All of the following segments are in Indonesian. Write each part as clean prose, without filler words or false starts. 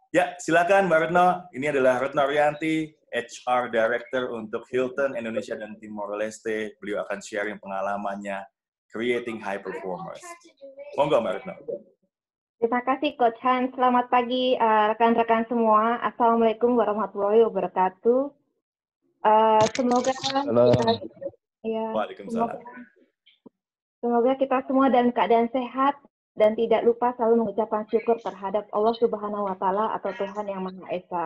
Ya, silakan Mbak Retno. Ini adalah Retno Rianti, HR Director untuk Hilton Indonesia dan Timor Leste. Beliau akan sharing pengalamannya creating high performers. Monggo Mbak Retno. Terima kasih Coach Han. Selamat pagi rekan-rekan semua. Assalamualaikum warahmatullahi wabarakatuh. Semoga semoga kita semua dalam keadaan sehat dan tidak lupa selalu mengucapkan syukur terhadap Allah Subhanahu wa Ta'ala atau Tuhan Yang Maha Esa.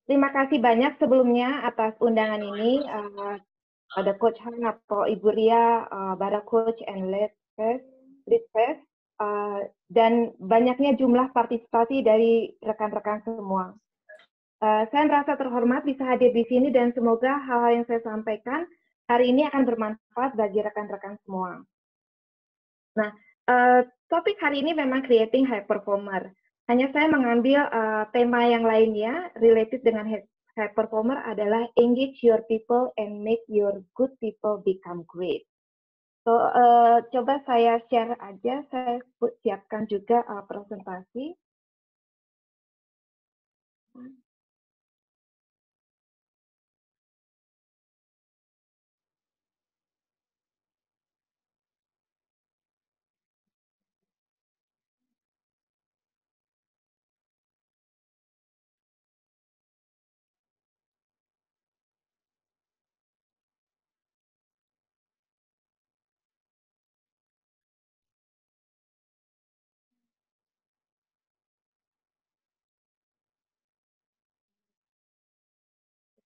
Terima kasih banyak sebelumnya atas undangan ini. Ada Coach Han atau Ibu Ria, Bara Coach and Lead Fest, dan banyaknya jumlah partisipasi dari rekan-rekan semua. Saya merasa terhormat bisa hadir di sini dan semoga hal-hal yang saya sampaikan hari ini akan bermanfaat bagi rekan-rekan semua. Nah, topik hari ini memang creating high performer. Hanya saya mengambil tema yang lainnya related dengan high performer adalah engage your people and make your good people become great. So, coba saya share aja, saya siapkan juga presentasi.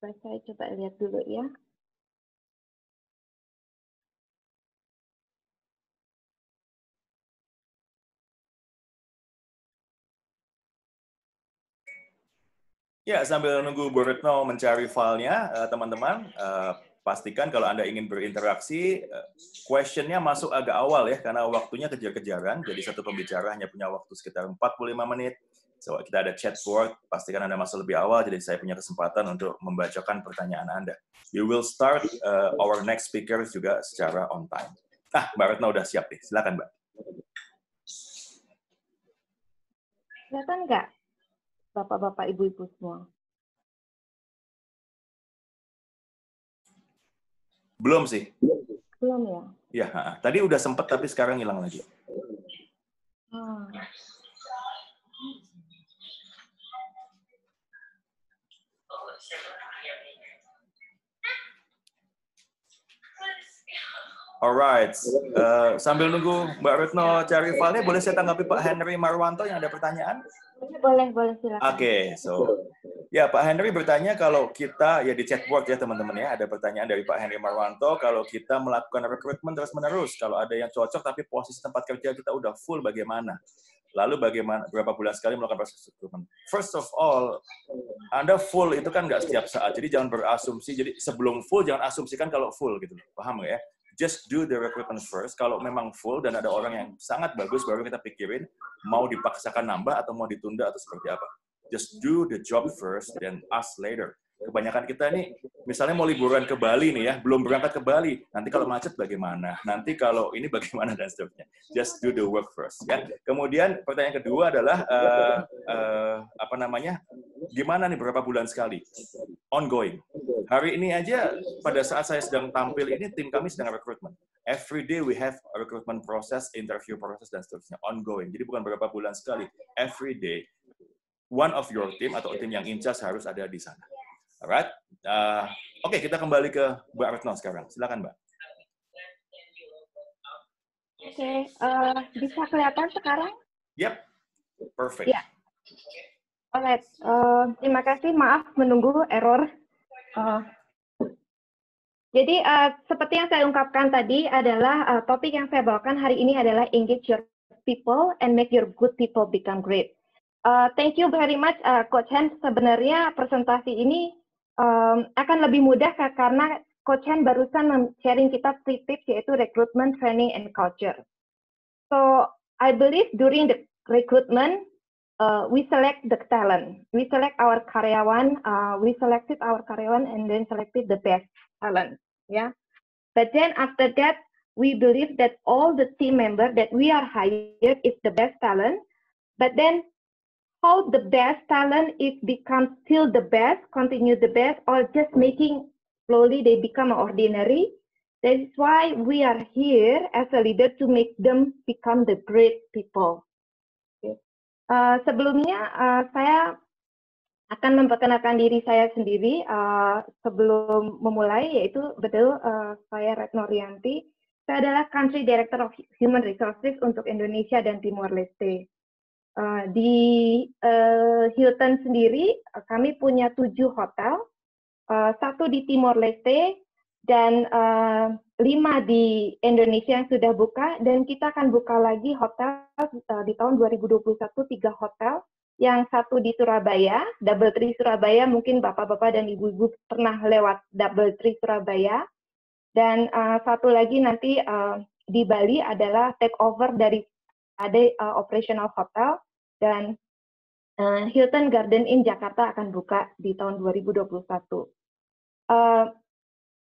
Saya coba lihat dulu ya. Ya, sambil nunggu Bu Retno mencari filenya, teman-teman, pastikan kalau Anda ingin berinteraksi, question-nya masuk agak awal ya, karena waktunya kejar-kejaran, jadi satu pembicara hanya punya waktu sekitar 45 menit. So, kita ada chat board, pastikan Anda masuk lebih awal, jadi saya punya kesempatan untuk membacakan pertanyaan Anda. We will start our next speaker juga secara on time. Nah, Mbak Retno udah siap nih, silakan Mbak. Kelihatan nggak, Bapak-bapak, Ibu-ibu semua? Belum sih. Belum ya? Ya, tadi udah sempet tapi sekarang hilang lagi. Alright, sambil nunggu Mbak Retno cari filenya, boleh saya tanggapi Pak Henry Marwanto yang ada pertanyaan? Boleh silakan. Oke, ya Pak Henry bertanya kalau kita, ya di chatboard ya teman-teman ya, ada pertanyaan dari Pak Henry Marwanto, kalau kita melakukan rekrutmen terus-menerus, kalau ada yang cocok tapi posisi tempat kerja kita udah full bagaimana? Lalu bagaimana, berapa bulan sekali melakukan proses rekrutmen? First of all, Anda full itu kan nggak setiap saat, jadi jangan berasumsi, jadi sebelum full jangan asumsikan kalau full gitu, paham nggak ya? Just do the recruitment first. Kalau memang full dan ada orang yang sangat bagus, baru kita pikirin mau dipaksakan nambah atau mau ditunda atau seperti apa. Just do the job first, then ask later. Kebanyakan kita nih, misalnya mau liburan ke Bali nih ya, belum berangkat ke Bali. Nanti kalau macet bagaimana? Nanti kalau ini bagaimana dan seterusnya. Just do the work first. Ya. Kemudian pertanyaan kedua adalah gimana nih berapa bulan sekali? Ongoing. Hari ini aja pada saat saya sedang tampil ini tim kami sedang rekrutmen. Every day we have a recruitment process, interview process dan seterusnya ongoing. Jadi bukan berapa bulan sekali. Every day one of your team atau tim yang in charge harus ada di sana. Alright. Oke, kita kembali ke Mbak Retno sekarang. Silakan Mbak. Oke, bisa kelihatan sekarang? Yep, perfect. Ya. Alright, terima kasih. Maaf menunggu error. Jadi seperti yang saya ungkapkan tadi adalah topik yang saya bawakan hari ini adalah engage your people and make your good people become great. Thank you very much, Coach Hen. Sebenarnya presentasi ini akan lebih mudah karena Coach Hen barusan sharing kita 3 tips yaitu recruitment, training, and culture. So I believe during the recruitment, we select the talent. We select our karyawan. We selected our karyawan and then selected the best talent. Yeah. But then after that, we believe that all the team members that we are hired is the best talent, but then how the best talent is become still the best, continue the best, or just making slowly they become ordinary. That is why we are here as a leader to make them become the great people. Okay. Sebelumnya saya akan memperkenalkan diri saya sendiri sebelum memulai, yaitu betul saya Retno Rianti. Saya adalah Country Director of Human Resources untuk Indonesia dan Timor Leste. Di Hilton sendiri, kami punya 7 hotel, 1 di Timor Leste, dan 5 di Indonesia yang sudah buka, dan kita akan buka lagi hotel di tahun 2021, 3 hotel, yang 1 di Surabaya, Double Tree Surabaya, mungkin bapak-bapak dan ibu-ibu pernah lewat Double Tree Surabaya, dan 1 lagi nanti di Bali adalah takeover dari operational hotel, dan Hilton Garden Inn Jakarta akan buka di tahun 2021.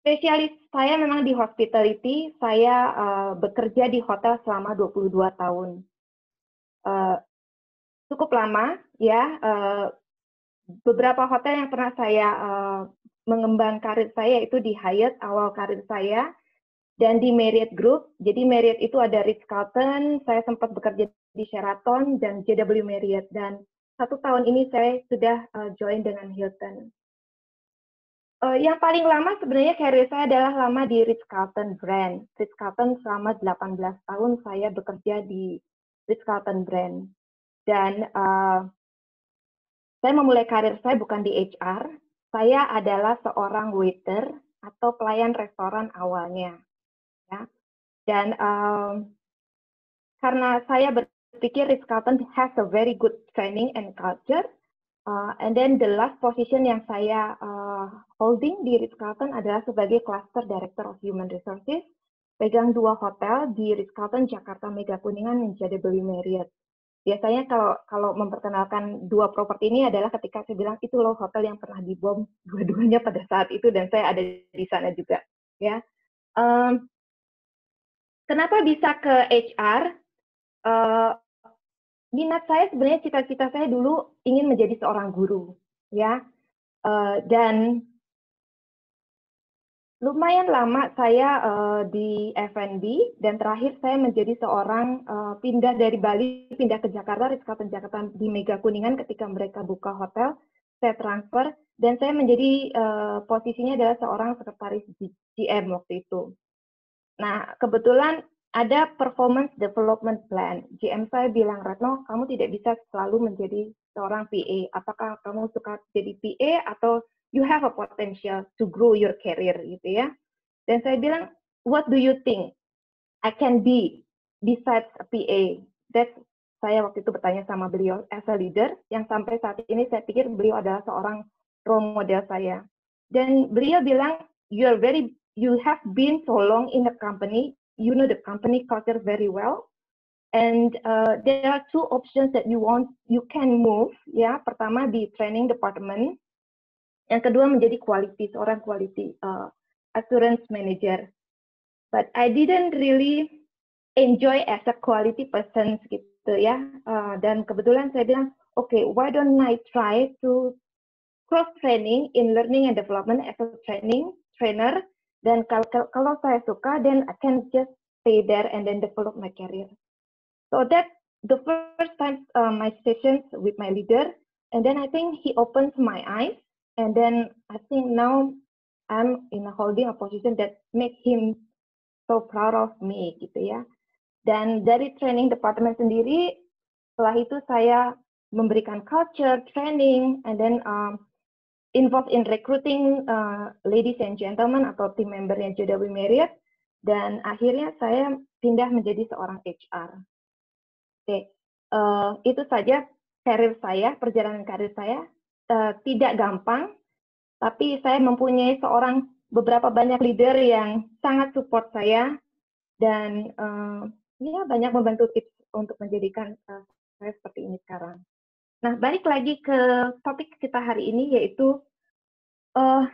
Spesialis saya memang di hospitality, saya bekerja di hotel selama 22 tahun. Cukup lama, ya. Beberapa hotel yang pernah saya mengembang karir saya itu di Hyatt awal karir saya, dan di Marriott Group. Jadi Marriott itu ada Ritz-Carlton, saya sempat bekerja di Sheraton dan JW Marriott, dan 1 tahun ini saya sudah join dengan Hilton. Yang paling lama sebenarnya karir saya adalah lama di Ritz-Carlton brand. Ritz-Carlton selama 18 tahun saya bekerja di Ritz-Carlton brand. Dan saya memulai karir saya bukan di HR, saya adalah seorang waiter atau pelayan restoran awalnya. Ya. Dan karena saya berpikir Ritz-Carlton has a very good training and culture, and then the last position yang saya holding di Ritz-Carlton adalah sebagai Cluster Director of Human Resources, pegang 2 hotel di Ritz-Carlton Jakarta Mega Kuningan dan JW Marriott. Biasanya kalau memperkenalkan 2 properti ini adalah ketika saya bilang itu loh hotel yang pernah dibom dua-duanya pada saat itu, dan saya ada di sana juga. Ya. Kenapa bisa ke HR? Minat saya sebenarnya, cita-cita saya dulu ingin menjadi seorang guru, ya. Dan lumayan lama saya di F&B, dan terakhir saya menjadi seorang pindah dari Bali, pindah ke Jakarta, Ritz-Carlton Jakarta di Mega Kuningan ketika mereka buka hotel, saya transfer, dan saya menjadi posisinya adalah seorang sekretaris GM waktu itu. Nah, kebetulan ada performance development plan. GM saya bilang, Retno, kamu tidak bisa selalu menjadi seorang PA. Apakah kamu suka jadi PA atau you have a potential to grow your career, gitu ya. Dan saya bilang, what do you think I can be besides a PA? That's saya waktu itu bertanya sama beliau as a leader, yang sampai saat ini saya pikir beliau adalah seorang role model saya. Dan beliau bilang, you have been so long in the company, you know the company culture very well, and there are 2 options that you can move. Ya, pertama di training department, yang kedua menjadi seorang quality assurance manager. But I didn't really enjoy as a quality person gitu ya. Dan kebetulan saya bilang, okay, why don't I try to cross training in learning and development as a trainer. Dan kalau saya suka, then I can just stay there and then develop my career. So that's the first time my sessions with my leader, and then I think he opens my eyes, and then I think now I'm holding a position that make him so proud of me gitu ya. Dan dari training department sendiri, setelah itu saya memberikan culture training, and then involved in recruiting ladies and gentlemen atau team membernya JW Marriott, dan akhirnya saya pindah menjadi seorang HR. Oke, itu saja karir saya, perjalanan karir saya. Tidak gampang, tapi saya mempunyai beberapa banyak leader yang sangat support saya, dan ya banyak membantu tips untuk menjadikan saya seperti ini sekarang. Nah, balik lagi ke topik kita hari ini, yaitu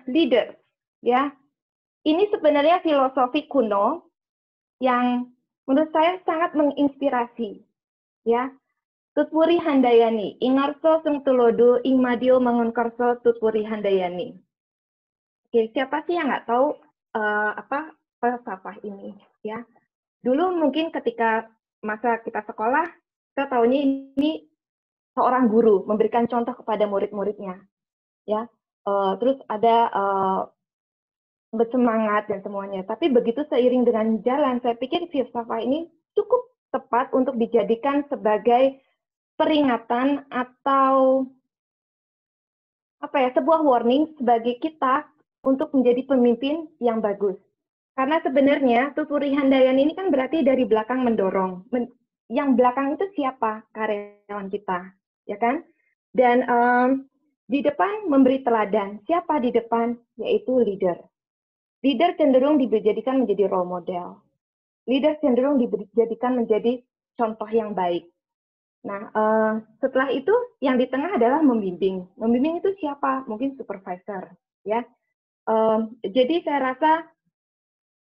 leader. Ya, ini sebenarnya filosofi kuno, yang menurut saya sangat menginspirasi, ya. Tutpuri Handayani, Ingarso Sung Tulodo, Ing Madio Mangunkarso Tutpuri Handayani. Oke, siapa sih yang nggak tahu apa falsafah ini, ya? Dulu mungkin ketika masa kita sekolah, kita tahunya ini seorang guru memberikan contoh kepada murid-muridnya, ya. Terus ada bersemangat dan semuanya. Tapi begitu seiring dengan jalan, saya pikir filsafat ini cukup tepat untuk dijadikan sebagai peringatan atau apa ya, sebuah warning sebagai kita untuk menjadi pemimpin yang bagus. Karena sebenarnya Tutpuri Handayani ini kan berarti dari belakang mendorong. Yang belakang itu siapa? Karyawan kita, ya kan? Dan di depan memberi teladan. Siapa di depan? Yaitu leader. Leader cenderung dijadikan menjadi role model. Leader cenderung dijadikan menjadi contoh yang baik. Nah, setelah itu yang di tengah adalah membimbing. Membimbing itu siapa? Mungkin supervisor, ya. Jadi saya rasa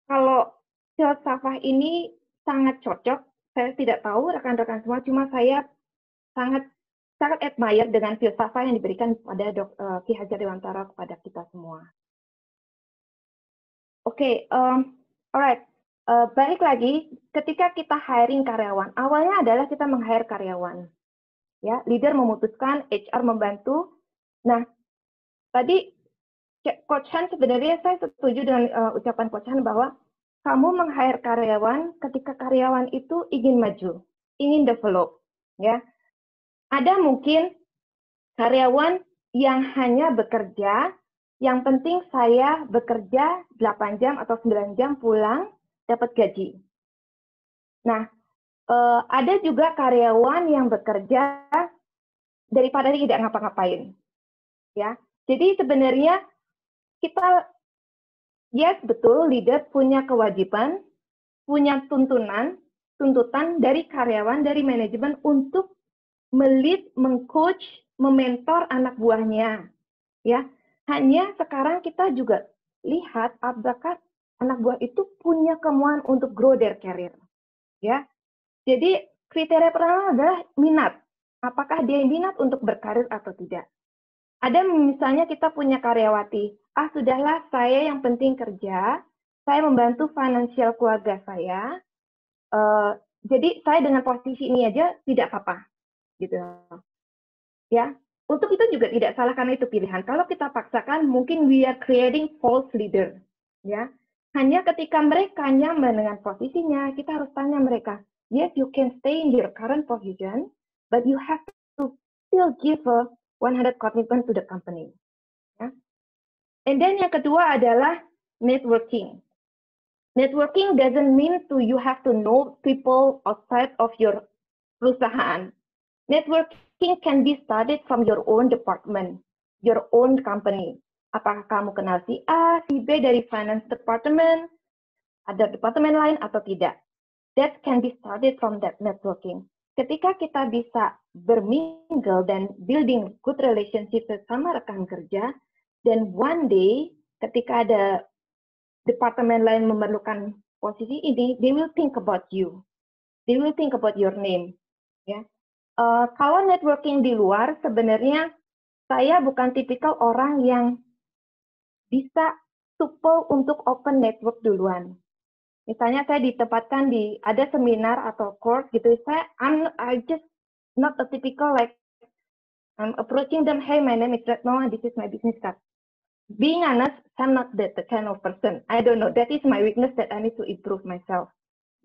kalau filsafah ini sangat cocok. Saya tidak tahu rekan-rekan semua, cuma saya sangat admire dengan filsafah yang diberikan pada Ki Hajar Dewantara kepada kita semua. Oke, alright. Balik lagi, ketika kita hiring karyawan, awalnya adalah kita meng-hire karyawan. Ya, leader memutuskan, HR membantu. Nah, tadi Coach Han sebenarnya saya setuju dengan ucapan Coach Han bahwa kamu meng-hire karyawan ketika karyawan itu ingin maju, ingin develop. Ya, ada mungkin karyawan yang hanya bekerja. Yang penting saya bekerja 8 jam atau 9 jam pulang, dapat gaji. Nah, ada juga karyawan yang bekerja daripada tidak ngapa-ngapain. Ya, jadi sebenarnya kita, yes betul, leader punya kewajiban, punya tuntutan dari karyawan, dari manajemen untuk melead, mengcoach, mementor anak buahnya. Ya, hanya sekarang kita juga lihat apakah anak buah itu punya kemauan untuk grow their career. Ya, jadi kriteria pertama adalah minat. Apakah dia minat untuk berkarir atau tidak? Ada misalnya kita punya karyawati, sudahlah saya yang penting kerja, saya membantu finansial keluarga saya, jadi saya dengan posisi ini aja tidak apa-apa, gitu. Ya, untuk itu juga tidak salah karena itu pilihan. Kalau kita paksakan, mungkin we are creating false leader. Ya, hanya ketika mereka nyaman dengan posisinya, kita harus tanya mereka, yes, you can stay in your current position, but you have to still give a 100 commitment to the company. Ya. And then yang kedua adalah networking. Networking doesn't mean you have to know people outside of your perusahaan. Networking can be started from your own department, your own company. Apakah kamu kenal si A, si B dari finance department, ada departemen lain atau tidak? That can be started from that networking. Ketika kita bisa bermingle dan building good relationship bersama rekan kerja, dan one day ketika ada departemen lain memerlukan posisi ini, they will think about you. They will think about your name. Ya. Kalau networking di luar, sebenarnya saya bukan tipikal orang yang bisa supel untuk open network duluan. Misalnya saya ditempatkan ada seminar atau course gitu, I just not a typical like I'm approaching them, hey, my name is Retno, this is my business card. Being honest, I'm not that kind of person. I don't know, that is my weakness that I need to improve myself.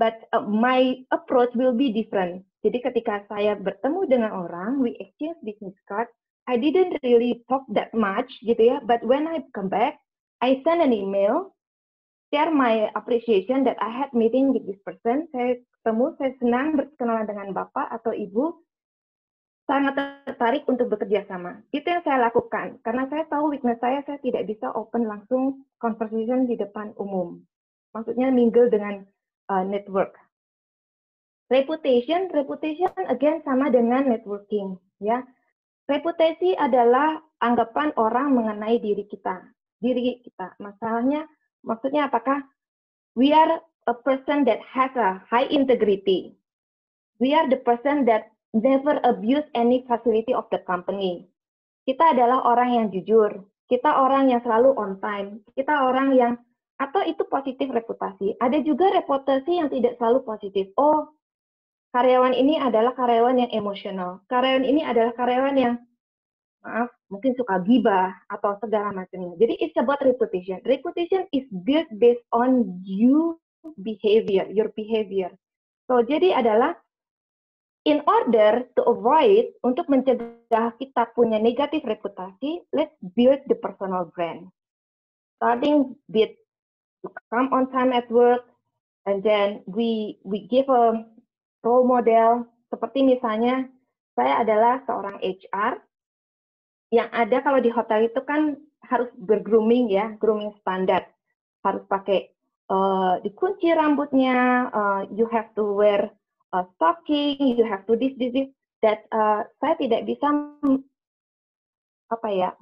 But my approach will be different. Jadi ketika saya bertemu dengan orang, we exchange business card, I didn't really talk that much gitu ya, but when I come back, I send an email, share my appreciation that I had meeting with this person, saya ketemu, saya senang berkenalan dengan Bapak atau Ibu, sangat tertarik untuk bekerja sama. Itu yang saya lakukan, karena saya tahu weakness saya tidak bisa open langsung conversation di depan umum. Maksudnya mingle dengan network. Reputation again sama dengan networking, ya. Reputasi adalah anggapan orang mengenai diri kita. Maksudnya apakah we are a person that has a high integrity. We are the person that never abuse any facility of the company. Kita adalah orang yang jujur, kita orang yang selalu on time, kita orang yang, atau itu positif reputasi. Ada juga reputasi yang tidak selalu positif. Oh, karyawan ini adalah karyawan yang emosional. Karyawan ini adalah karyawan yang, maaf, mungkin suka gibah atau segala macamnya. Jadi it's about reputation. Reputation is built based on your behavior. So jadi adalah in order to avoid, untuk mencegah kita punya negatif reputasi, let's build the personal brand. Starting with to come on time at work, and then we give a role model. Seperti misalnya, saya adalah seorang HR, yang ada kalau di hotel itu kan harus bergrooming ya, grooming standar. Harus pakai dikunci rambutnya, you have to wear stocking, you have to this. That saya tidak bisa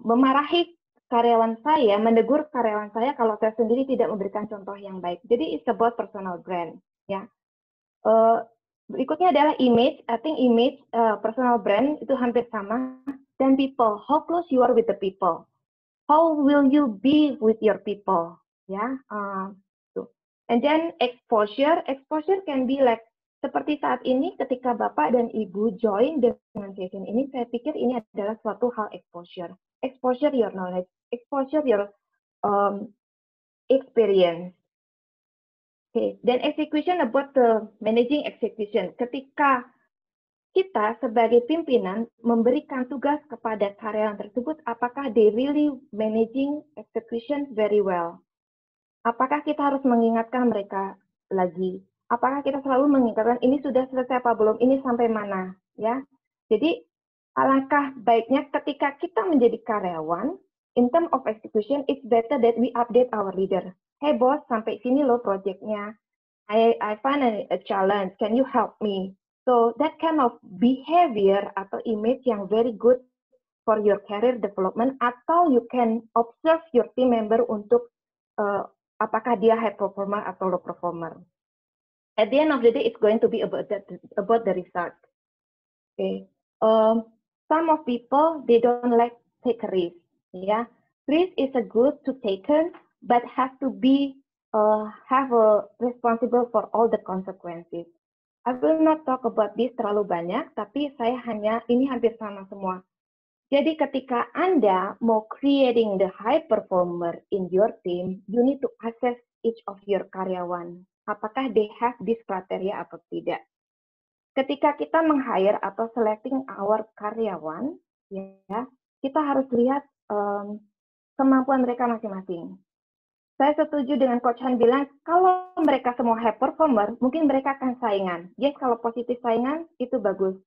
memarahi karyawan saya, menegur karyawan saya kalau saya sendiri tidak memberikan contoh yang baik. Jadi it's about personal brand, ya. Berikutnya adalah image. I think image, personal brand itu hampir sama. Dan people, how close you are with the people, how will you be with your people, ya. And then exposure can be like seperti saat ini ketika Bapak dan Ibu join dengan session ini, saya pikir ini adalah suatu hal exposure. Exposure your knowledge, exposure your experience. Okay. Dan execution about the managing execution. Ketika kita sebagai pimpinan memberikan tugas kepada karyawan tersebut, apakah they really managing execution very well? Apakah kita harus mengingatkan mereka lagi? Apakah kita selalu mengingatkan ini sudah selesai apa belum? Ini sampai mana? Ya. Jadi alangkah baiknya ketika kita menjadi karyawan, in term of execution, it's better that we update our leader. Hey bos, sampai sini loh projectnya. I find a challenge. Can you help me? So that kind of behavior atau image yang very good for your career development, atau you can observe your team member untuk apakah dia high performer atau low performer. At the end of the day, it's going to be about the result. Okay. Some of people, they don't like take a risk. Yeah, risk is a good to taken, but have to be responsible for all the consequences. I will not talk about this terlalu banyak, tapi saya ini hampir sama semua. Jadi ketika Anda mau creating the high performer in your team, you need to assess each of your karyawan. Apakah they have this criteria atau tidak. Ketika kita meng-hire atau selecting our karyawan, ya, kita harus lihat kemampuan mereka masing-masing. Saya setuju dengan Coach Han bilang, kalau mereka semua high performer, mungkin mereka akan saingan. Yes, kalau positif saingan, itu bagus.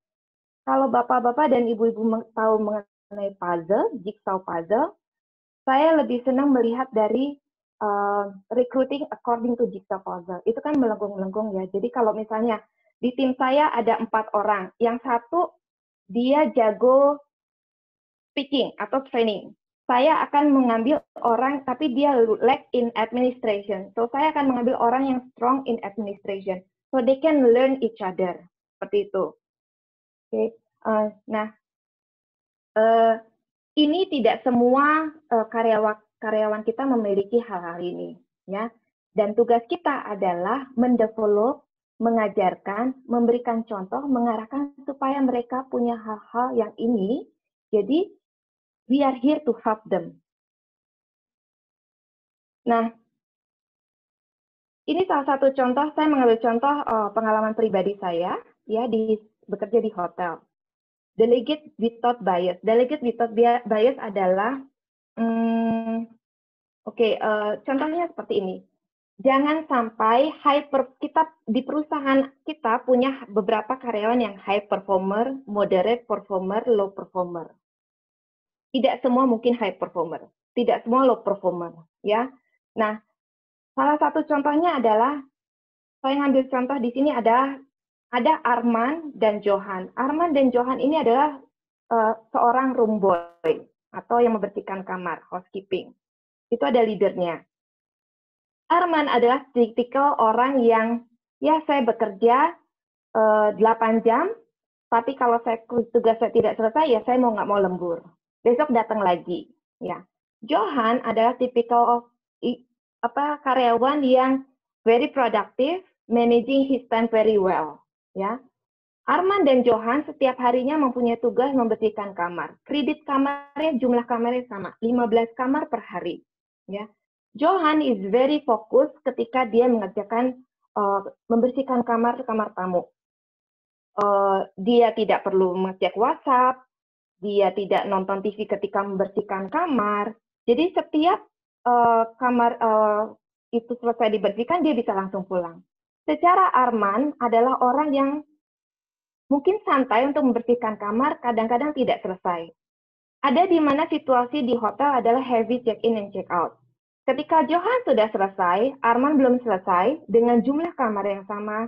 Kalau bapak-bapak dan ibu-ibu tahu mengenai puzzle, jigsaw puzzle, saya lebih senang melihat dari recruiting according to jigsaw puzzle. Itu kan melengkung-melengkung ya. Jadi kalau misalnya di tim saya ada 4 orang, yang satu dia jago speaking atau training. Saya akan mengambil orang, tapi dia lack in administration. So saya akan mengambil orang yang strong in administration. So they can learn each other. Seperti itu. Oke. Ini tidak semua karyawan kita memiliki hal-hal ini, ya. Dan tugas kita adalah mendevelop, mengajarkan, memberikan contoh, mengarahkan supaya mereka punya hal-hal yang ini. Jadi we are here to help them. Nah, ini salah satu contoh, saya mengambil contoh pengalaman pribadi saya, ya, bekerja di hotel. Delegate without bias. Delegate without bias adalah, contohnya seperti ini. Jangan sampai kita di perusahaan kita punya beberapa karyawan yang high performer, moderate performer, low performer. Tidak semua mungkin high performer, tidak semua low performer, ya. Nah, salah satu contohnya adalah, saya ngambil contoh di sini ada Arman dan Johan. Arman dan Johan ini adalah seorang room boy atau yang membersihkan kamar, housekeeping. Itu ada leadernya. Arman adalah tipikal orang yang, ya saya bekerja 8 jam, tapi kalau tugas saya tidak selesai, ya saya nggak mau lembur. Besok datang lagi. Ya, Johan adalah tipikal karyawan yang very productive, managing his time very well. Ya, Arman dan Johan setiap harinya mempunyai tugas membersihkan kamar. Kredit kamarnya, jumlah kamarnya sama, 15 kamar per hari. Ya, Johan is very fokus ketika dia mengerjakan membersihkan kamar tamu. Dia tidak perlu mengecek WhatsApp, dia tidak nonton TV ketika membersihkan kamar. Jadi setiap kamar itu selesai dibersihkan, dia bisa langsung pulang. Secara Arman adalah orang yang mungkin santai untuk membersihkan kamar, kadang-kadang tidak selesai. Ada di mana situasi di hotel adalah heavy check-in and check-out. Ketika Johan sudah selesai, Arman belum selesai, dengan jumlah kamar yang sama,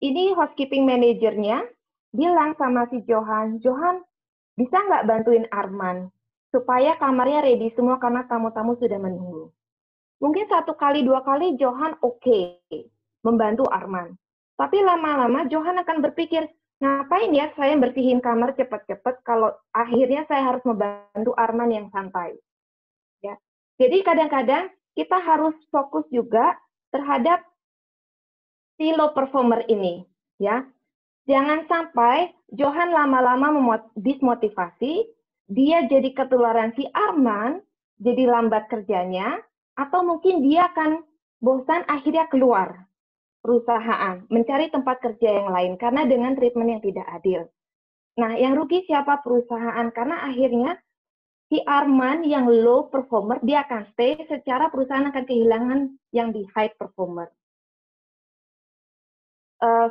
ini housekeeping manajernya bilang sama si Johan, Johan, bisa nggak bantuin Arman supaya kamarnya ready semua karena tamu-tamu sudah menunggu. Mungkin 1 kali 2 kali Johan oke membantu Arman. Tapi lama-lama Johan akan berpikir, ngapain ya saya bersihin kamar cepat-cepat kalau akhirnya saya harus membantu Arman yang santai. Ya. Jadi kadang-kadang kita harus fokus juga terhadap si low performer ini, ya. Jangan sampai Johan lama-lama dismotivasi, dia jadi ketularan si Arman, jadi lambat kerjanya, atau mungkin dia akan bosan akhirnya keluar perusahaan, mencari tempat kerja yang lain, karena dengan treatment yang tidak adil. Nah, yang rugi siapa? Perusahaan, karena akhirnya si Arman yang low performer, dia akan stay, secara perusahaan akan kehilangan yang di high performer.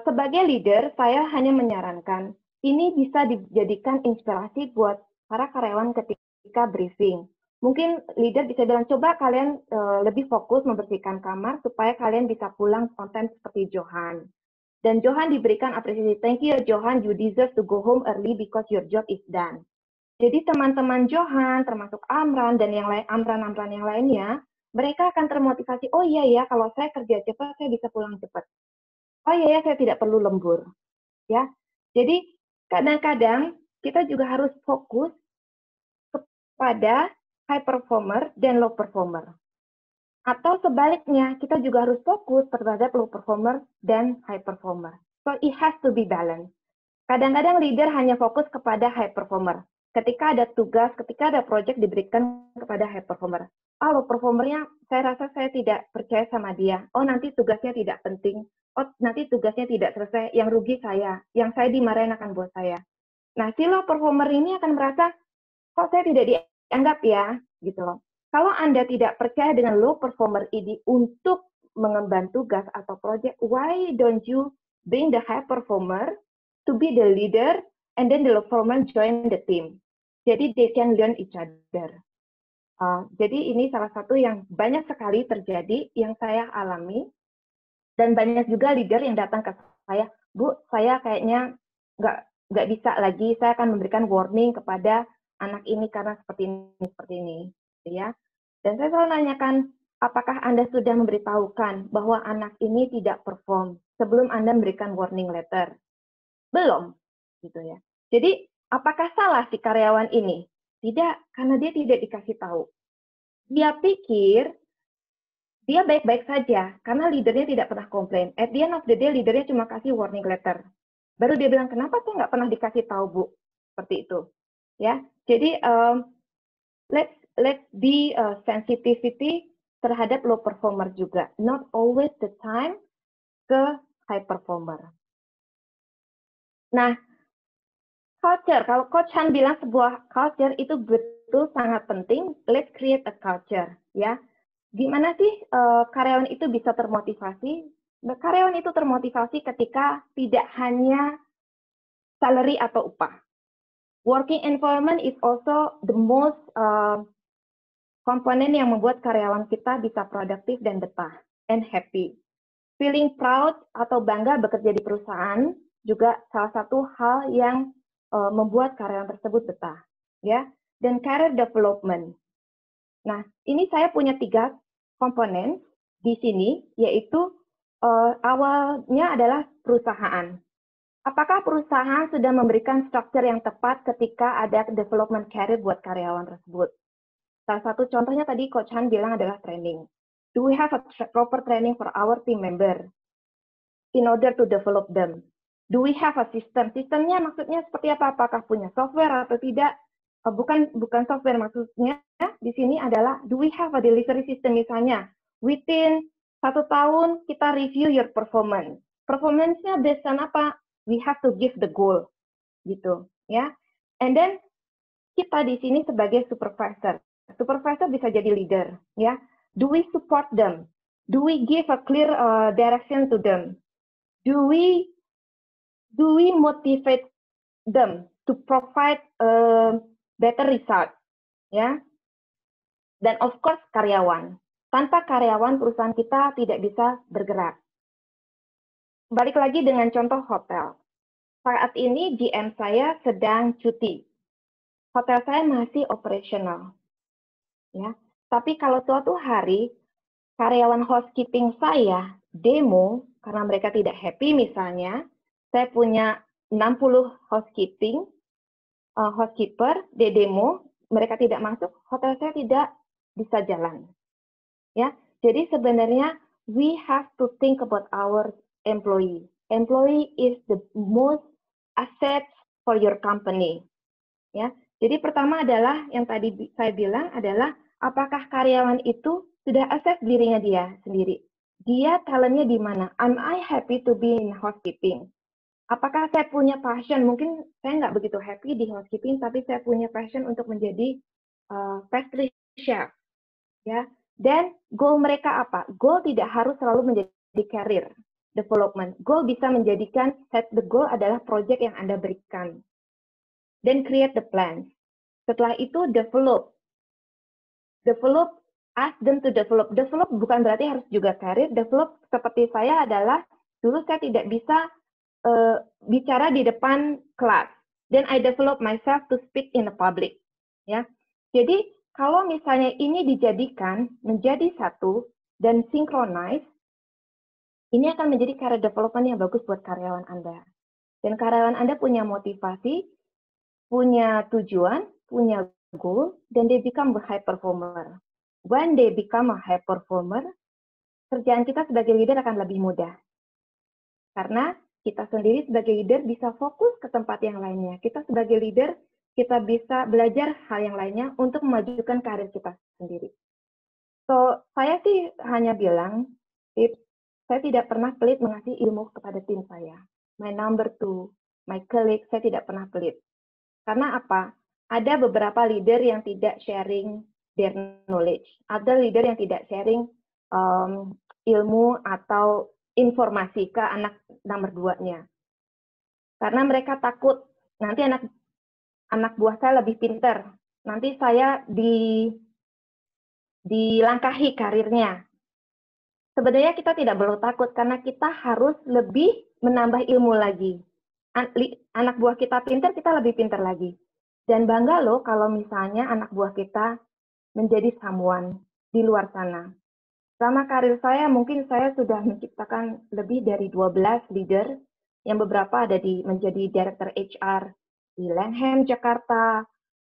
Sebagai leader, saya hanya menyarankan, ini bisa dijadikan inspirasi buat para karyawan ketika briefing. Mungkin leader bisa bilang, coba kalian lebih fokus membersihkan kamar supaya kalian bisa pulang on time seperti Johan. Dan Johan diberikan apresiasi, thank you Johan, you deserve to go home early because your job is done. Jadi teman-teman Johan, termasuk Amran dan yang lain, Amran yang lainnya, mereka akan termotivasi, oh iya ya, kalau saya kerja cepat, saya bisa pulang cepat. Oh iya ya, saya tidak perlu lembur. Ya, jadi kadang-kadang kita juga harus fokus kepada high performer dan low performer. Atau sebaliknya, kita juga harus fokus terhadap low performer dan high performer. So it has to be balanced. Kadang-kadang leader hanya fokus kepada high performer. Ketika ada tugas, ketika ada project diberikan kepada high performer. Low performernya, saya rasa saya tidak percaya sama dia. Oh, nanti tugasnya tidak penting. Oh, nanti tugasnya tidak selesai. Yang rugi saya. Yang saya dimarahin akan bos saya. Nah, si low performer ini akan merasa, kok saya tidak dianggap ya? Gitu loh. Kalau Anda tidak percaya dengan low performer ini untuk mengemban tugas atau project, why don't you bring the high performer to be the leader, and then the low performer join the team. Jadi they can learn each other. Jadi ini salah satu yang banyak sekali terjadi, yang saya alami, dan banyak juga leader yang datang ke saya, Bu, saya kayaknya nggak bisa lagi, saya akan memberikan warning kepada anak ini karena seperti ini, ya. Dan saya selalu nanyakan, apakah Anda sudah memberitahukan bahwa anak ini tidak perform sebelum Anda memberikan warning letter? Belum, gitu ya. Jadi, apakah salah si karyawan ini? Tidak, karena dia tidak dikasih tahu. Dia pikir dia baik-baik saja, karena leadernya tidak pernah komplain. At the end of the day, leadernya cuma kasih warning letter. Baru dia bilang, kenapa saya nggak pernah dikasih tahu, Bu? Seperti itu. Ya, jadi let's be sensitivity terhadap low performer juga. Not always the time ke high performer. Nah, culture, kalau Coach Han bilang sebuah culture itu betul sangat penting, let's create a culture, ya. Gimana sih karyawan itu bisa termotivasi? Karyawan itu termotivasi ketika tidak hanya salary atau upah. Working environment is also the most komponen yang membuat karyawan kita bisa produktif dan betah and happy. Feeling proud atau bangga bekerja di perusahaan juga salah satu hal yang membuat karyawan tersebut betah, ya. Dan career development. Nah, ini saya punya 3 komponen. di sini, yaitu awalnya adalah perusahaan. Apakah perusahaan sudah memberikan struktur yang tepat ketika ada development career buat karyawan tersebut? Salah satu contohnya tadi Coach Han bilang adalah training. Do we have a proper training for our team member in order to develop them? Do we have a system? Sistemnya maksudnya seperti apa? Apakah punya software atau tidak? Bukan software, maksudnya di sini adalah do we have a delivery system, misalnya within 1 tahun kita review your performance. Performance-nya based on apa? We have to give the goal, gitu ya. And then kita di sini sebagai supervisor. Supervisor bisa jadi leader, ya. Do we support them? Do we give a clear direction to them? Do we motivate them to provide better result, ya? Dan of course karyawan. Tanpa karyawan perusahaan kita tidak bisa bergerak. Balik lagi dengan contoh hotel. Saat ini GM saya sedang cuti. Hotel saya masih operasional. Ya. Tapi kalau suatu hari karyawan housekeeping saya demo karena mereka tidak happy, misalnya saya punya 60 housekeeper di demo, mereka tidak masuk, hotel saya tidak bisa jalan. Ya. Jadi sebenarnya we have to think about our employee. Employee is the most asset for your company. Ya. Jadi pertama adalah yang tadi saya bilang adalah apakah karyawan itu sudah assess dirinya dia sendiri. Dia talentnya di mana? Am I happy to be in housekeeping? Apakah saya punya passion? Mungkin saya nggak begitu happy di housekeeping, tapi saya punya passion untuk menjadi pastry chef. Ya. Dan goal mereka apa? Goal tidak harus selalu menjadi career development. Goal bisa menjadikan set the goal adalah project yang Anda berikan. Dan create the plan. Setelah itu develop. Ask them to develop. Develop bukan berarti harus juga career. Develop seperti saya adalah dulu saya tidak bisa bicara di depan kelas. Then I develop myself to speak in the public. Ya. Jadi kalau misalnya ini dijadikan menjadi satu dan synchronize, ini akan menjadi career development yang bagus buat karyawan Anda. Dan karyawan Anda punya motivasi, punya tujuan, punya goal, dan they become a high performer. When they become a high performer, kerjaan kita sebagai leader akan lebih mudah. Karena kita sendiri sebagai leader bisa fokus ke tempat yang lainnya. Kita sebagai leader, kita bisa belajar hal yang lainnya untuk memajukan karir kita sendiri. So, saya sih hanya bilang, saya tidak pernah pelit mengasih ilmu kepada tim saya. My number 2, my colleague, saya tidak pernah pelit. Karena apa? Ada beberapa leader yang tidak sharing their knowledge. Ada leader yang tidak sharing ilmu atau informasi ke anak nomor 2-nya. Karena mereka takut nanti anak buah saya lebih pintar. Nanti saya dilangkahi karirnya. Sebenarnya kita tidak perlu takut karena kita harus lebih menambah ilmu lagi. Anak buah kita pintar, kita lebih pintar lagi. Dan bangga loh kalau misalnya anak buah kita menjadi someone di luar sana. Selama karir saya, mungkin saya sudah menciptakan lebih dari 12 leader, yang beberapa ada menjadi Director HR di Langham, Jakarta,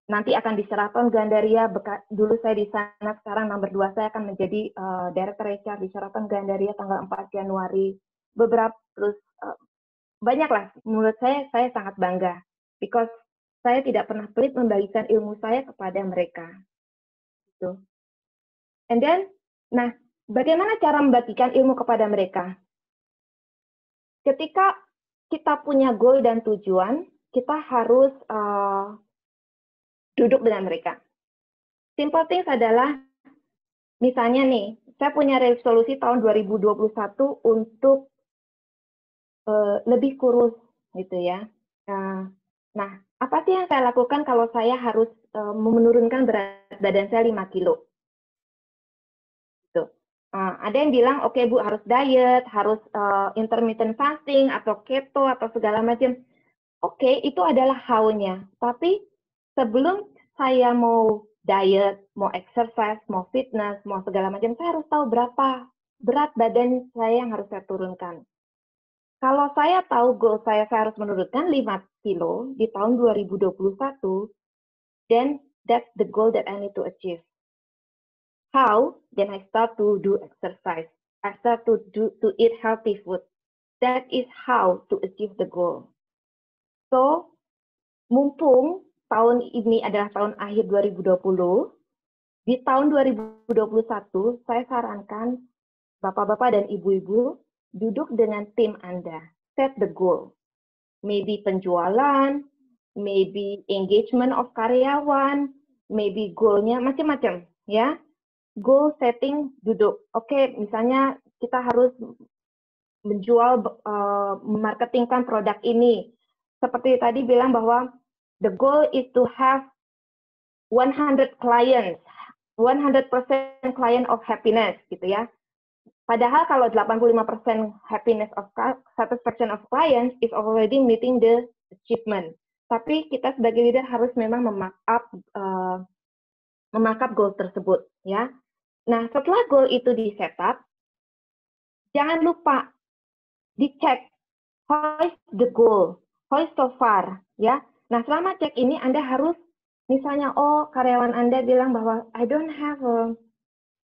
nanti akan di Sheraton Gandaria, dulu saya di sana, sekarang nomor 2 saya akan menjadi Director HR di Sheraton Gandaria tanggal 4 Januari. Beberapa, terus banyaklah, menurut saya sangat bangga, because saya tidak pernah pelit membagikan ilmu saya kepada mereka. Gitu. And then, nah, bagaimana cara membagikan ilmu kepada mereka? Ketika kita punya goal dan tujuan, kita harus duduk dengan mereka. Simple things adalah, misalnya nih, saya punya resolusi tahun 2021 untuk lebih kurus, gitu ya. Nah, apa sih yang saya lakukan kalau saya harus menurunkan berat badan saya 5 kilo? Ada yang bilang, oke Bu, harus diet, harus intermittent fasting, atau keto, atau segala macam. Oke, itu adalah how-nya. Tapi sebelum saya mau diet, mau exercise, mau fitness, mau segala macam, saya harus tahu berapa berat badan saya yang harus saya turunkan. Kalau saya tahu goal saya harus menurunkan 5 kilo di tahun 2021, then that's the goal that I need to achieve. How? Then I start to do exercise. I start to eat healthy food. That is how to achieve the goal. So, mumpung tahun ini adalah tahun akhir 2020, di tahun 2021 saya sarankan Bapak-bapak dan ibu-ibu duduk dengan tim Anda. Set the goal. Maybe penjualan, maybe engagement of karyawan, maybe goal-nya macam-macam, ya. Goal setting duduk. Oke, misalnya kita harus menjual, memarketingkan produk ini. Seperti tadi bilang bahwa the goal is to have 100 clients, 100% client of happiness, gitu ya. Padahal kalau 85% happiness of satisfaction of clients is already meeting the achievement. Tapi kita sebagai leader harus memang memarkup goal tersebut, ya. Nah, setelah goal itu di setup, jangan lupa dicek how is the goal, how is so far, ya. Nah, selama cek ini Anda harus misalnya, oh karyawan Anda bilang bahwa I don't have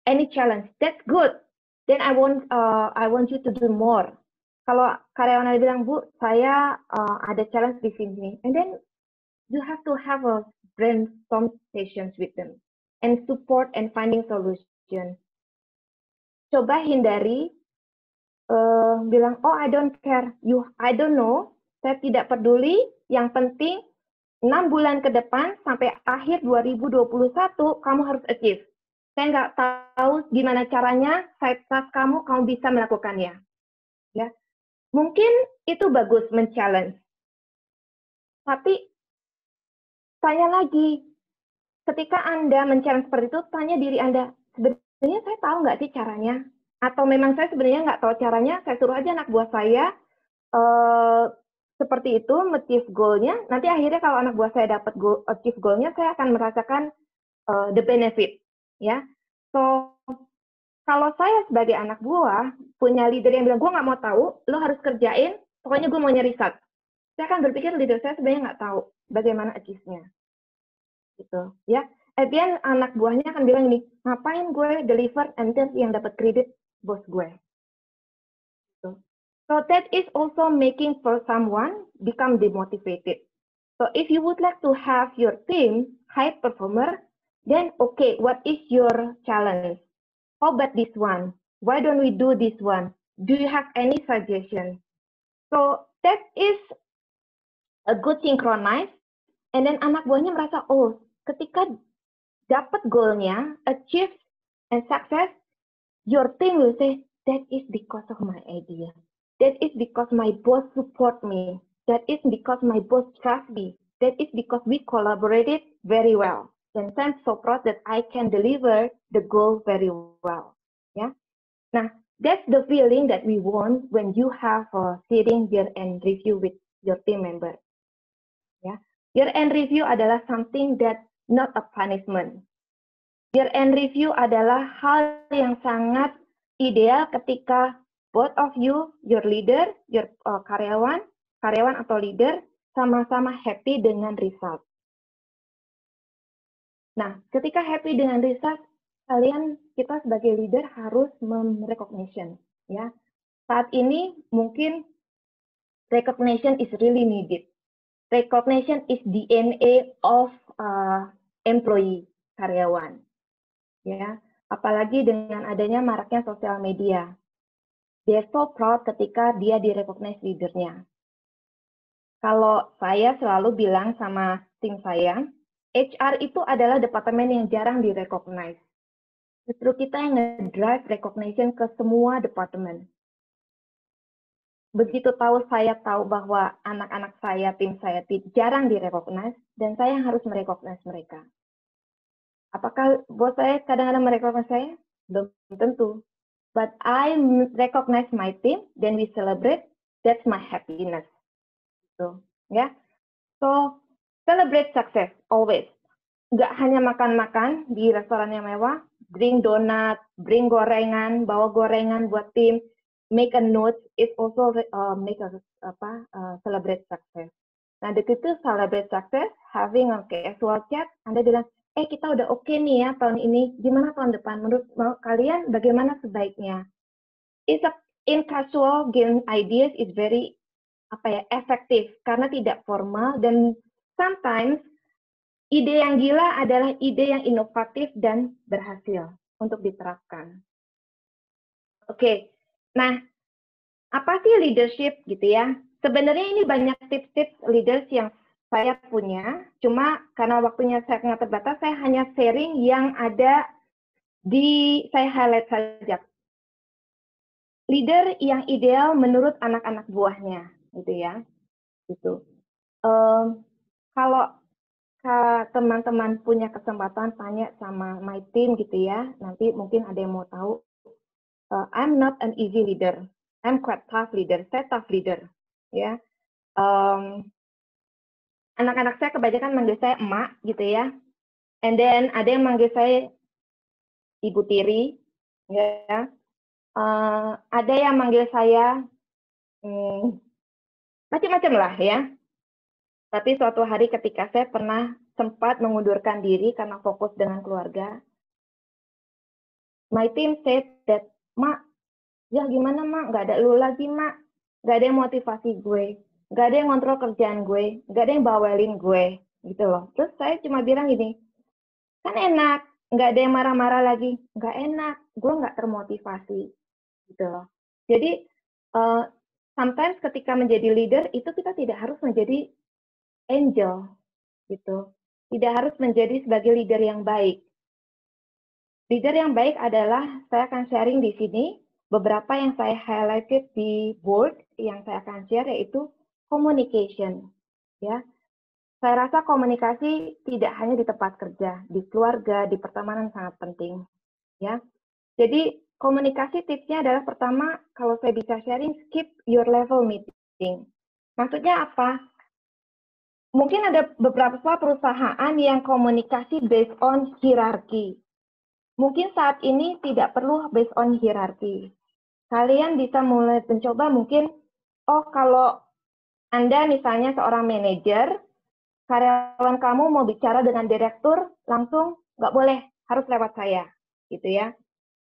any challenge, that's good. Then I want you to do more. Kalau karyawan Anda bilang, Bu, saya ada challenge di sini, and then you have to have a brainstorm sessions with them and support and finding solution. Coba hindari bilang, oh I don't care, I don't know, saya tidak peduli. Yang penting 6 bulan ke depan sampai akhir 2021 kamu harus achieve. Saya nggak tahu gimana caranya, saya trust kamu bisa melakukannya. Ya, mungkin itu bagus men-challenge. Tapi tanya lagi, ketika Anda men-challenge seperti itu, tanya diri Anda, sebenarnya saya tahu nggak sih caranya? Atau memang saya sebenarnya nggak tahu caranya, saya suruh aja anak buah saya seperti itu, achieve goal-nya. Nanti akhirnya kalau anak buah saya dapat achieve goal-nya, saya akan merasakan the benefit. Ya, so kalau saya sebagai anak buah punya leader yang bilang gue nggak mau tahu, lo harus kerjain, pokoknya gue mau riset. Saya akan berpikir leader saya sebenarnya nggak tahu bagaimana achieve-nya, gitu. Ya, at the end anak buahnya akan bilang ini, ngapain gue deliver and then yang dapat kredit bos gue. Gitu. So that is also making for someone become demotivated. So if you would like to have your team high performer, then okay, what is your challenge? How about this one? Why don't we do this one? Do you have any suggestion? So that is a good synchronize. And then anak buahnya merasa, oh, ketika dapat goalnya, achieve and success, your team will say, that is because of my idea. That is because my boss support me. That is because my boss trust me. That is because we collaborated very well. And I'm so proud that I can deliver the goal very well. Yeah. Nah, that's the feeling that we want when you have a sitting year-end review with your team member. Yeah. Year-end review adalah something that not a punishment. Year-end review adalah hal yang sangat ideal ketika both of you, your leader, your karyawan atau leader, sama-sama happy dengan result. Nah, ketika happy dengan result, kita sebagai leader harus recognition, ya. Saat ini mungkin recognition is really needed. Recognition is DNA of employee, karyawan, ya. Apalagi dengan adanya maraknya sosial media. They're so proud ketika dia direcognize leadernya. Kalau saya selalu bilang sama tim saya, HR itu adalah departemen yang jarang direcognize. Justru kita yang nge-drive recognition ke semua departemen. Begitu saya tahu bahwa anak-anak saya, tim saya jarang direcognize, dan saya yang harus merecognize mereka. Apakah bos saya kadang-kadang merecognize saya? Belum tentu. But I recognize my team, then we celebrate, that's my happiness. So, ya. So, celebrate success, always. Nggak hanya makan-makan di restoran yang mewah, bring donat, bring gorengan, bawa gorengan buat tim, make a note, it also make a celebrate success. Nah, di situ celebrate success, having a casual chat, Anda bilang, kita udah oke nih ya tahun ini, gimana tahun depan? Menurut kalian bagaimana sebaiknya? In casual game ideas is very efektif karena tidak formal dan sometimes ide yang gila adalah ide yang inovatif dan berhasil untuk diterapkan. Oke, nah apa sih leadership gitu ya? Sebenarnya ini banyak tips-tips leaders yang saya punya, cuma karena waktunya saya sangat terbatas, saya hanya sharing yang ada saya highlight saja. Leader yang ideal menurut anak-anak buahnya, gitu ya. Gitu. Kalau teman-teman punya kesempatan tanya sama my team gitu ya, nanti mungkin ada yang mau tahu. I'm not an easy leader, I'm quite tough leader, saya tough leader, ya. Anak-anak saya kebanyakan manggil saya emak gitu ya, and then ada yang manggil saya ibu tiri, ya. Ada yang manggil saya macam-macam lah ya. Tapi suatu hari ketika saya pernah sempat mengundurkan diri karena fokus dengan keluarga, my team said that, Mak, ya gimana Mak, nggak ada lu lagi Mak, nggak ada yang motivasi gue, nggak ada yang ngontrol kerjaan gue, nggak ada yang bawelin gue, gitu loh. Terus saya cuma bilang gini, kan enak, nggak ada yang marah-marah lagi, nggak enak, gue nggak termotivasi, gitu loh. Jadi, sometimes ketika menjadi leader, itu kita tidak harus menjadi angel, gitu. Tidak harus menjadi sebagai leader yang baik. Leader yang baik adalah, saya akan sharing di sini, beberapa yang saya highlighted di board, yang saya akan share yaitu communication. Ya, saya rasa komunikasi tidak hanya di tempat kerja, di keluarga, di pertemanan sangat penting. Ya, jadi komunikasi tipsnya adalah pertama, kalau saya bisa sharing, skip your level meeting. Maksudnya apa? Mungkin ada beberapa perusahaan yang komunikasi based on hierarki. Mungkin saat ini tidak perlu based on hierarki. Kalian bisa mulai mencoba mungkin, kalau Anda misalnya seorang manajer, karyawan kamu mau bicara dengan direktur, langsung nggak boleh, harus lewat saya. Gitu ya.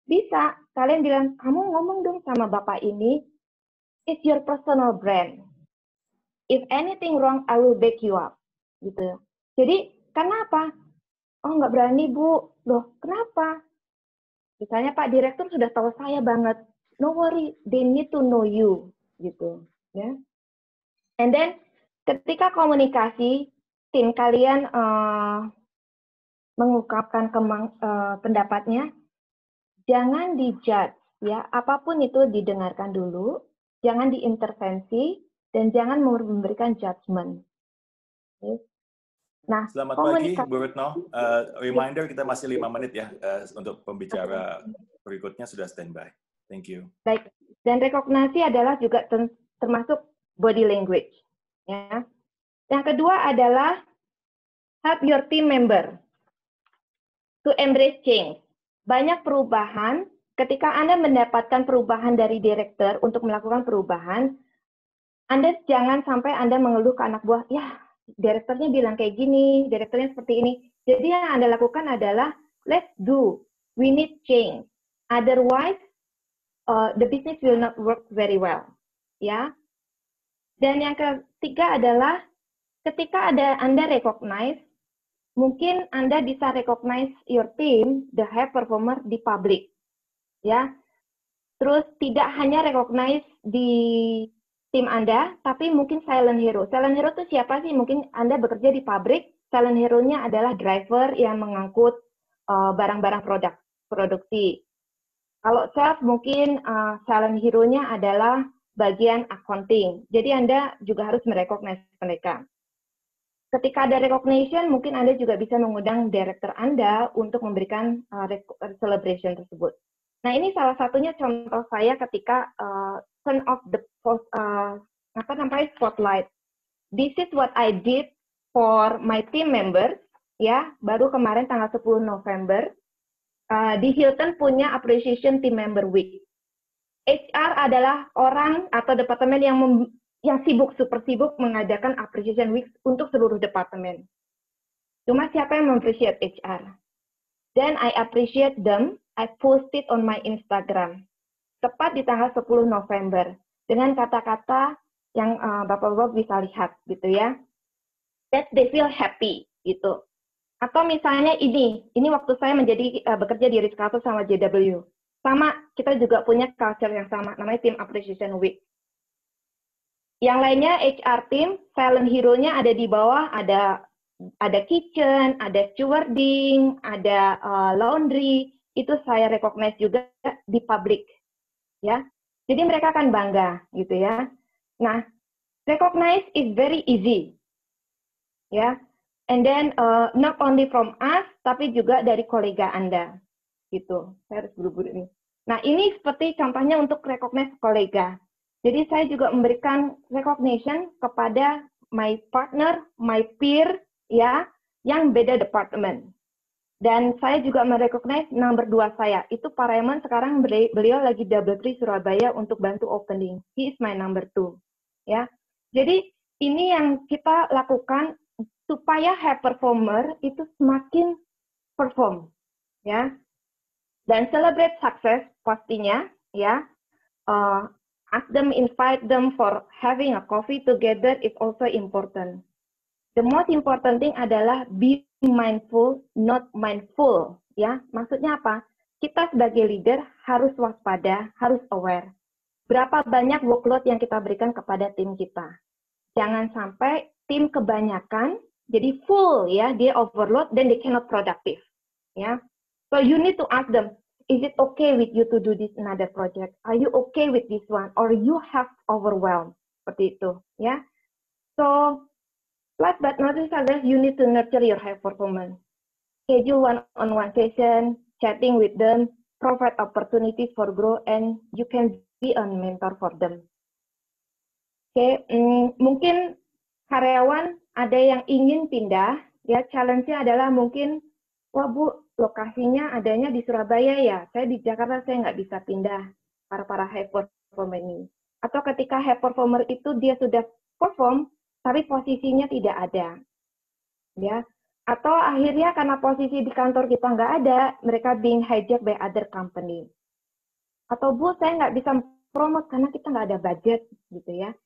Bisa, kalian bilang, kamu ngomong dong sama bapak ini, it's your personal brand. If anything wrong, I will back you up. Gitu. Jadi, karena apa? Oh, nggak berani, Bu. Loh, kenapa? Misalnya Pak Direktur sudah tahu saya banget. No worry, they need to know you. Gitu. Ya. And then, ketika komunikasi, tim kalian mengungkapkan pendapatnya, jangan dijudge. Ya, apapun itu didengarkan dulu, jangan diintervensi, dan jangan memberikan judgment. Okay. Nah, selamat pagi, Bu Retno. Reminder kita masih 5 menit ya untuk pembicara berikutnya sudah standby. Thank you. Baik, dan rekognisi adalah juga termasuk body language. Ya. Yang kedua adalah help your team member to embrace change. Banyak perubahan. Ketika Anda mendapatkan perubahan dari direktur untuk melakukan perubahan, Anda jangan sampai Anda mengeluh ke anak buah, ya direkturnya bilang kayak gini, direkturnya seperti ini. Jadi yang Anda lakukan adalah, let's do, we need change. Otherwise, the business will not work very well. Ya. Dan yang ketiga adalah, ketika Anda recognize, mungkin Anda bisa recognize your team, the high performer di public. Ya. Terus tidak hanya recognize di tim Anda, tapi mungkin silent hero. Silent hero itu siapa sih? Mungkin Anda bekerja di pabrik, silent hero-nya adalah driver yang mengangkut barang-barang produksi. Kalau sales mungkin silent hero-nya adalah bagian accounting. Jadi Anda juga harus merecognize mereka. Ketika ada recognition, mungkin Anda juga bisa mengundang director Anda untuk memberikan celebration tersebut. Nah, ini salah satunya contoh saya ketika turn off the spotlight. This is what I did for my team members, ya, baru kemarin tanggal 10 November. di Hilton punya Appreciation Team Member Week. HR adalah orang atau departemen yang sibuk, super sibuk mengadakan Appreciation Week untuk seluruh departemen. Cuma siapa yang appreciate HR? Then I appreciate them, I post it on my Instagram. Tepat di tanggal 10 November. Dengan kata-kata yang Bapak-Bapak bisa lihat gitu ya. That they feel happy gitu. Atau misalnya ini waktu saya bekerja di Ritz-Carlton sama JW. Sama, kita juga punya culture yang sama, namanya Team Appreciation Week. Yang lainnya HR team, talent hero-nya ada di bawah, ada kitchen, ada stewarding, ada laundry, itu saya recognize juga di public, ya. Jadi mereka akan bangga, gitu ya. Nah, recognize is very easy, ya. And then not only from us, tapi juga dari kolega Anda, gitu. Saya harus buru-buru ini. Nah, ini seperti contohnya untuk recognize kolega. Jadi saya juga memberikan recognition kepada my partner, my peer, ya, yang beda departemen. Dan saya juga merecognize number 2 saya. Itu Pak Raymond sekarang beliau lagi double tree Surabaya untuk bantu opening. He is my number 2. Ya. Jadi ini yang kita lakukan supaya high performer itu semakin perform, ya. Dan celebrate success pastinya, ya. Ask them, invite them for having a coffee together is also important. The most important thing adalah be mindful, not mindful, ya. Maksudnya apa? Kita sebagai leader harus waspada, harus aware. Berapa banyak workload yang kita berikan kepada tim kita. Jangan sampai tim kebanyakan, jadi full, ya, dia overload, then they cannot productive, ya. So you need to ask them, is it okay with you to do this another project? Are you okay with this one? Or you have overwhelmed? Seperti itu, ya. So, last but not least, you need to nurture your high performance. Schedule one-on-one session, chatting with them, provide opportunities for growth, and you can be a mentor for them. Oke, mungkin karyawan ada yang ingin pindah, ya, challenge-nya adalah mungkin, wah Bu, lokasinya adanya di Surabaya ya, saya di Jakarta saya nggak bisa pindah, para high performer ini. Atau ketika high performer itu dia sudah perform, tapi posisinya tidak ada, ya. Atau akhirnya karena posisi di kantor kita nggak ada, mereka being hijacked by other company. Atau Bu, saya nggak bisa promote karena kita nggak ada budget, gitu ya.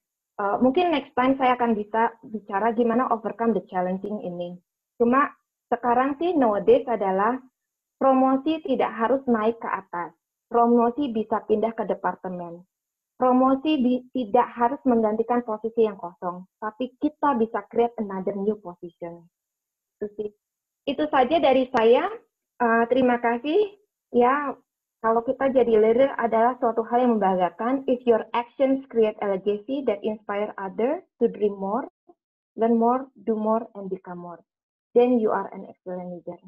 Mungkin next time saya akan bisa bicara gimana overcome the challenging ini. Cuma sekarang sih nowadays adalah promosi tidak harus naik ke atas. Promosi bisa pindah ke departemen. Promosi tidak harus menggantikan posisi yang kosong, tapi kita bisa create another new position. Itu sih. Itu saja dari saya. Terima kasih. Ya, kalau kita jadi leader adalah suatu hal yang membanggakan. If your actions create a legacy that inspire others to dream more, learn more, do more, and become more, then you are an excellent leader.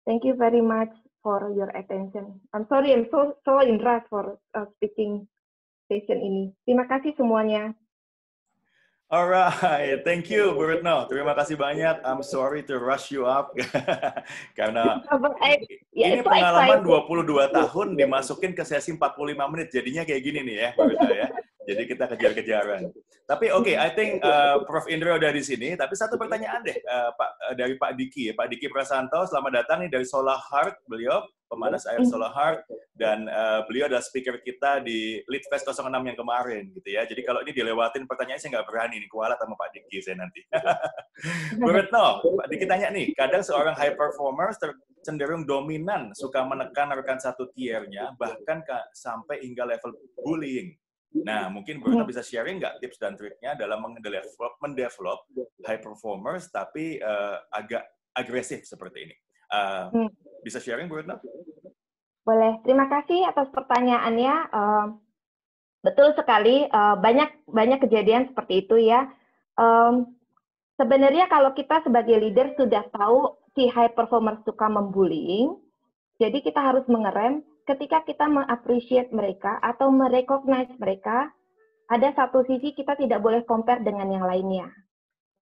Thank you very much for your attention. I'm sorry, I'm so in rush for speaking session ini. Terima kasih semuanya. Alright, thank you Bu Retno. Terima kasih banyak. I'm sorry to rush you up. Karena ini pengalaman 22 tahun dimasukin ke sesi 45 menit. Jadinya kayak gini nih ya Bu Retno ya. Jadi kita kejar-kejaran. Tapi oke, I think Prof. Indra udah di sini. Tapi satu pertanyaan deh dari Pak Diki. Pak Diki Prasanto, selamat datang nih dari Solar Heart. Beliau pemanas air Solar Heart. Dan beliau adalah speaker kita di Leadfest 06 yang kemarin. Gitu ya. Jadi kalau ini dilewatin pertanyaannya saya nggak berani nih. Kualat sama Pak Diki saya nanti. Bu Retno, Pak Diki tanya nih. Kadang seorang high performer cenderung dominan, suka menekan rekan satu tiernya, bahkan sampai hingga level bullying. Nah, mungkin Bu Retno bisa sharing nggak tips dan triknya dalam mendevelop high performers, tapi agak agresif seperti ini. Bisa sharing, Bu Retno? Boleh. Terima kasih atas pertanyaannya. Betul sekali. Banyak kejadian seperti itu ya. Sebenarnya kalau kita sebagai leader sudah tahu si high performer suka membullying, jadi kita harus mengerem. Ketika kita meng-appreciate mereka atau merecognize mereka, ada satu sisi kita tidak boleh compare dengan yang lainnya.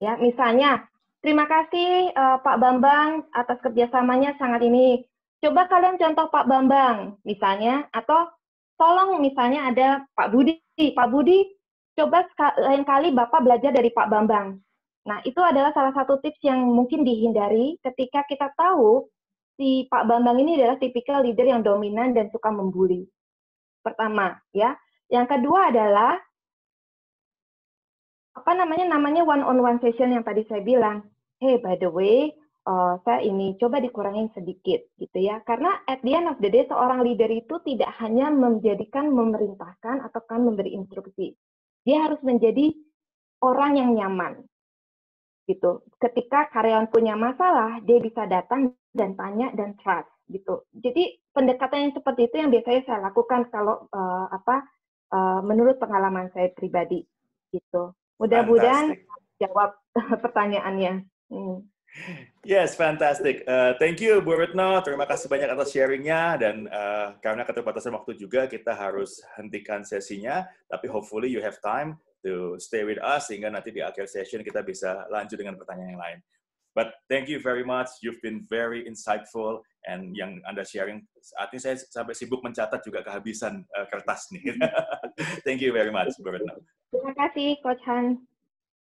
Ya, misalnya, terima kasih Pak Bambang atas kerjasamanya sangat ini. coba kalian contoh Pak Bambang misalnya, atau tolong misalnya ada Pak Budi. Pak Budi, coba lain kali Bapak belajar dari Pak Bambang. Nah, itu adalah salah satu tips yang mungkin dihindari ketika kita tahu si Pak Bambang ini adalah tipikal leader yang dominan dan suka membuli. Pertama, ya. Yang kedua adalah apa namanya one-on-one session yang tadi saya bilang. Hey, by the way, saya ini coba dikurangin sedikit gitu ya. Karena at the end of the day seorang leader itu tidak hanya menjadikan memerintahkan atau kan memberi instruksi. Dia harus menjadi orang yang nyaman. Gitu. Ketika karyawan punya masalah, dia bisa datang dan tanya dan trust gitu. Jadi pendekatan yang seperti itu yang biasanya saya lakukan kalau menurut pengalaman saya pribadi gitu. Mudah-mudahan jawab pertanyaannya. Yes, fantastic. Thank you, Bu Retno. Terima kasih banyak atas sharingnya. Dan karena keterbatasan waktu juga, kita harus hentikan sesinya. Tapi hopefully you have time to stay with us, sehingga nanti di akhir session kita bisa lanjut dengan pertanyaan yang lain. But thank you very much. You've been very insightful. And yang Anda sharing, saat ini saya sampai sibuk mencatat juga kehabisan kertas nih. Thank you very much, Bu Retno. Terima kasih, Coach Han.